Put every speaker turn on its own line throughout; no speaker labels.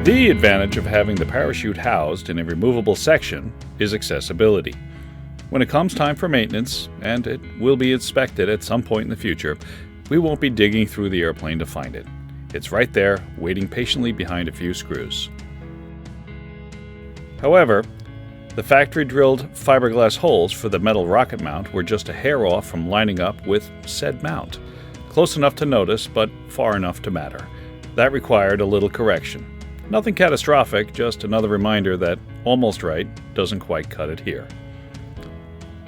The advantage of having the parachute housed in a removable section is accessibility. When it comes time for maintenance, and it will be inspected at some point in the future, we won't be digging through the airplane to find it. It's right there, waiting patiently behind a few screws. However, the factory-drilled fiberglass holes for the metal rocket mount were just a hair off from lining up with said mount. Close enough to notice, but far enough to matter. That required a little correction. Nothing catastrophic, just another reminder that almost right doesn't quite cut it here.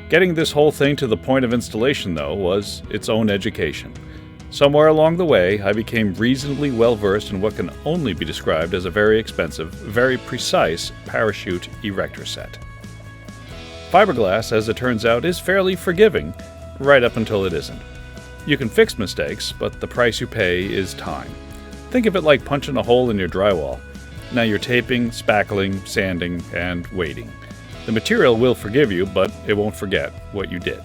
Getting this whole thing to the point of installation, though, was its own education. Somewhere along the way, I became reasonably well-versed in what can only be described as a very expensive, very precise parachute erector set. Fiberglass, as it turns out, is fairly forgiving, right up until it isn't. You can fix mistakes, but the price you pay is time. Think of it like punching a hole in your drywall. Now you're taping, spackling, sanding, and waiting. The material will forgive you, but it won't forget what you did.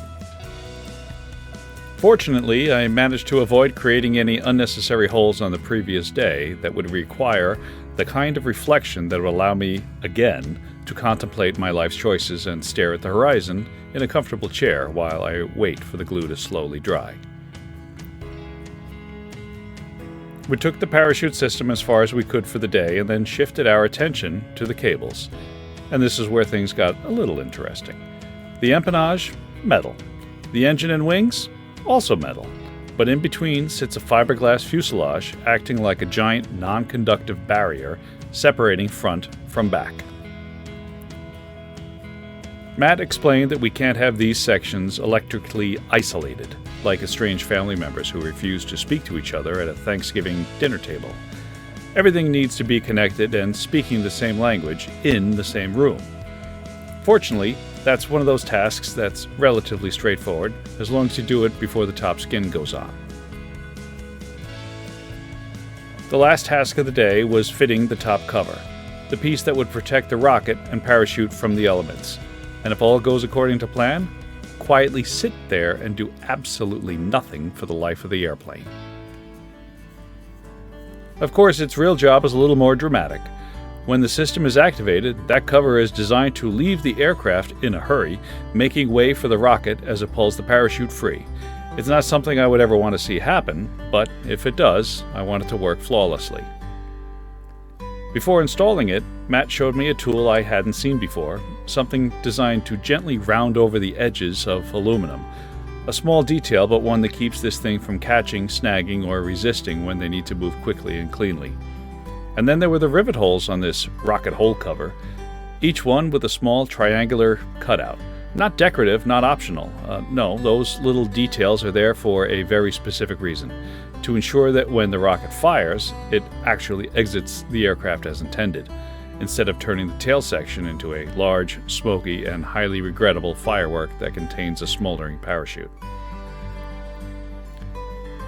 Fortunately, I managed to avoid creating any unnecessary holes on the previous day that would require the kind of reflection that would allow me, again, to contemplate my life's choices and stare at the horizon in a comfortable chair while I wait for the glue to slowly dry. We took the parachute system as far as we could for the day and then shifted our attention to the cables. And this is where things got a little interesting. The empennage, metal. The engine and wings, also metal. But in between sits a fiberglass fuselage acting like a giant non-conductive barrier separating front from back. Matt explained that we can't have these sections electrically isolated, like estranged family members who refuse to speak to each other at a Thanksgiving dinner table. Everything needs to be connected and speaking the same language in the same room. Fortunately, that's one of those tasks that's relatively straightforward, as long as you do it before the top skin goes on. The last task of the day was fitting the top cover, the piece that would protect the rocket and parachute from the elements. And if all goes according to plan, quietly sit there and do absolutely nothing for the life of the airplane. Of course, its real job is a little more dramatic. When the system is activated, that cover is designed to leave the aircraft in a hurry, making way for the rocket as it pulls the parachute free. It's not something I would ever want to see happen, but if it does, I want it to work flawlessly. Before installing it, Matt showed me a tool I hadn't seen before, something designed to gently round over the edges of aluminum. A small detail, but one that keeps this thing from catching, snagging, or resisting when they need to move quickly and cleanly. And then there were the rivet holes on this rocket hole cover, each one with a small triangular cutout. Not decorative, not optional. No, those little details are there for a very specific reason. To ensure that when the rocket fires, it actually exits the aircraft as intended, instead of turning the tail section into a large, smoky, and highly regrettable firework that contains a smoldering parachute.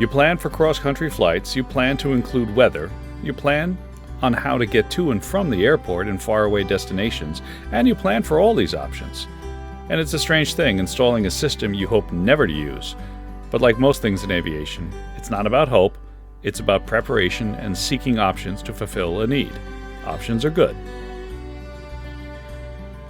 You plan for cross-country flights, you plan to include weather, you plan on how to get to and from the airport and faraway destinations, and you plan for all these options. And it's a strange thing installing a system you hope never to use. But like most things in aviation, it's not about hope, it's about preparation and seeking options to fulfill a need. Options are good.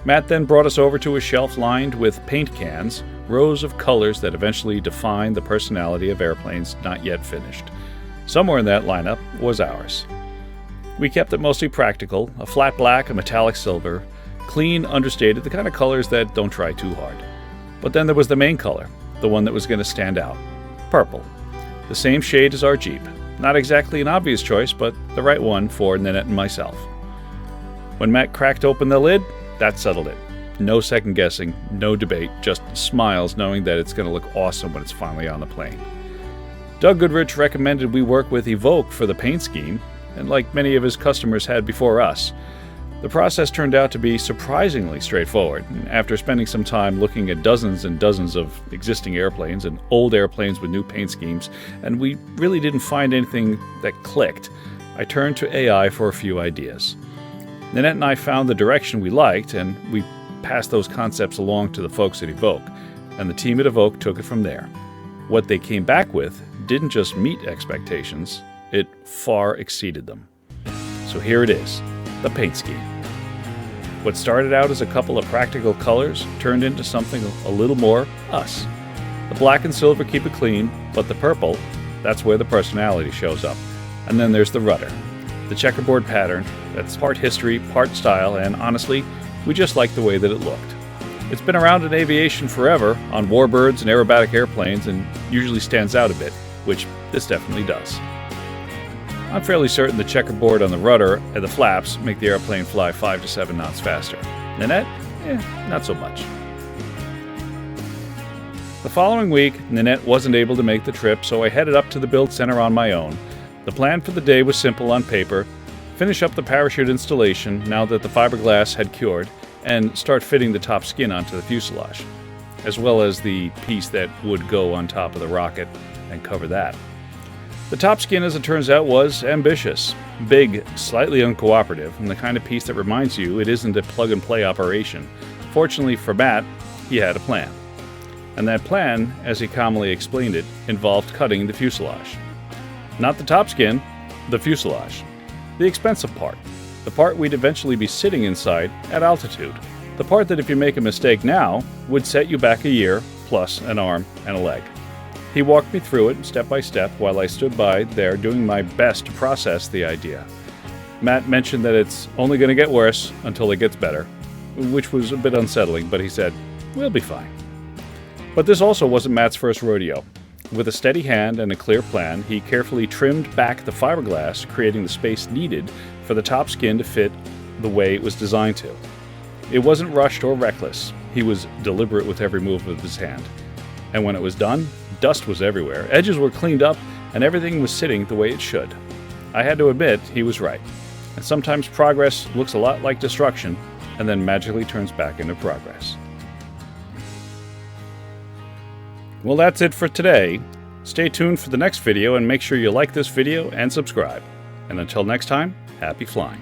Matt then brought us over to a shelf lined with paint cans, rows of colors that eventually define the personality of airplanes not yet finished. Somewhere in that lineup was ours. We kept it mostly practical, a flat black, a metallic silver, clean, understated, the kind of colors that don't try too hard. But then there was the main color, the one that was going to stand out. Purple. The same shade as our Jeep. Not exactly an obvious choice, but the right one for Nanette and myself. When Matt cracked open the lid, that settled it. No second guessing, no debate, just smiles knowing that it's going to look awesome when it's finally on the plane. Doug Goodrich recommended we work with Evoque for the paint scheme, and like many of his customers had before us, the process turned out to be surprisingly straightforward. After spending some time looking at dozens and dozens of existing airplanes and old airplanes with new paint schemes, and we really didn't find anything that clicked, I turned to AI for a few ideas. Nanette and I found the direction we liked, and we passed those concepts along to the folks at Evoque, and the team at Evoque took it from there. What they came back with didn't just meet expectations, it far exceeded them. So here it is. the paint scheme. What started out as a couple of practical colors turned into something a little more us. The black and silver keep it clean, but the purple, that's where the personality shows up. And then there's the rudder, the checkerboard pattern that's part history, part style, and honestly, we just like the way that it looked. It's been around in aviation forever, on warbirds and aerobatic airplanes, and usually stands out a bit, which this definitely does. I'm fairly certain the checkerboard on the rudder and the flaps make the airplane fly 5 to 7 knots faster. Nanette? Not so much. The following week, Nanette wasn't able to make the trip, so I headed up to the build center on my own. The plan for the day was simple on paper: finish up the parachute installation now that the fiberglass had cured, and start fitting the top skin onto the fuselage, as well as the piece that would go on top of the rocket and cover that. The top skin, as it turns out, was ambitious, big, slightly uncooperative, and the kind of piece that reminds you it isn't a plug-and-play operation. Fortunately for Matt, he had a plan. And that plan, as he calmly explained it, involved cutting the fuselage. Not the top skin, the fuselage. The expensive part. The part we'd eventually be sitting inside at altitude. The part that if you make a mistake now, would set you back a year, plus an arm and a leg. He walked me through it step by step while I stood by there doing my best to process the idea. Matt mentioned that it's only going to get worse until it gets better, which was a bit unsettling, but he said, "We'll be fine." But this also wasn't Matt's first rodeo. With a steady hand and a clear plan, he carefully trimmed back the fiberglass, creating the space needed for the top skin to fit the way it was designed to. It wasn't rushed or reckless. He was deliberate with every move of his hand. And when it was done, dust was everywhere, edges were cleaned up, and everything was sitting the way it should. I had to admit he was right. And sometimes progress looks a lot like destruction, and then magically turns back into progress. Well, that's it for today. Stay tuned for the next video and make sure you like this video and subscribe. And until next time, happy flying.